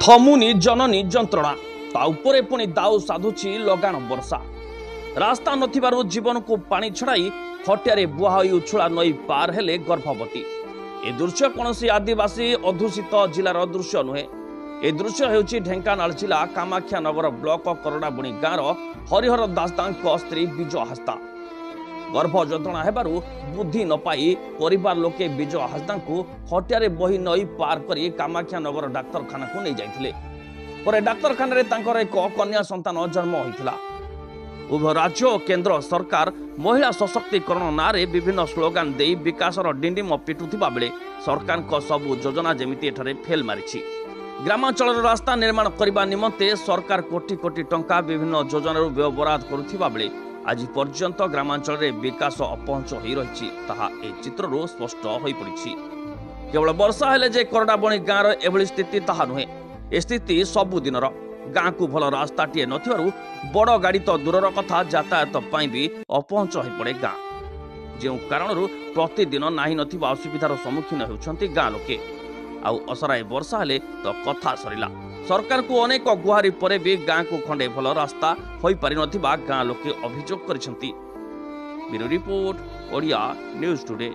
थमुनी जननी जंत्रणा ता उपरे पुणी दाऊ साधुची लगाण वर्षा रास्ता नथिबारु जीवन को पानी छड़ाई खटियारे बुहा होई उछुळा नई पार हेले गर्भवती। ए दृश्य कौनसी आदिवासी अधूषित जिलार दृश्य नुहे। ए दृश्य हेउची ढेंकानाल जिला कामाख्या नगर ब्लॉक करडाबुणी गाँव हरिहर दासदांक स्त्री विजय हास्ता गर्भ जंत्रणा हेबारु बुद्धि न पाई परिवार लोके विजय हास्दा को खटियारे बही नई पार करी कामाख्या नगर डाक्तरखाना को नहीं जाइथिले। परे डाक्तरखाना रे तांकर एक कन्या संतान जन्म होइथिला। उभय राज्य और केंद्र सरकार महिला सशक्तिकरण नारे विभिन्न स्लोगान दे विकासर डिंडिम पिटुथिबा बेले सरकार को सबु योजना जेमिति एठारे फेल मारिछि। ग्रामांचल रास्ता निर्माण करने निमंते सरकार कोटी कोटी टंका विभिन्न योजनार व्यवहार करुथिबा बेले आज पर्यंत ग्रामांचल रे विकास अपहंच होई रहिछि ताहा ए चित्ररू स्पष्ट होई पड़िछि। केवल वर्षा हेले जे करडाबणी गाँव एभली स्थिति ताहा नुहे। ए स्थिति सबुदिनर गाँ को भल रास्ताटीए नथिबारु बड़ गाड़ी तो दूरर कथा यातायात पाई भी अपहंच होई पड़े गाँ। जे कारणरू प्रतिदिन नाही नथिबा असुविधार सम्मुखीन हेउछन्ति गाँ लोके। आउ असराए वर्षा हेले तो कथा सरिला। सरकार को अनेक गुहारी परे भी गाँ को खंडे भल रास्ता होई पारि नथिबा गाँ लोके अभियोग करिसंति। Bureau report Odia news today.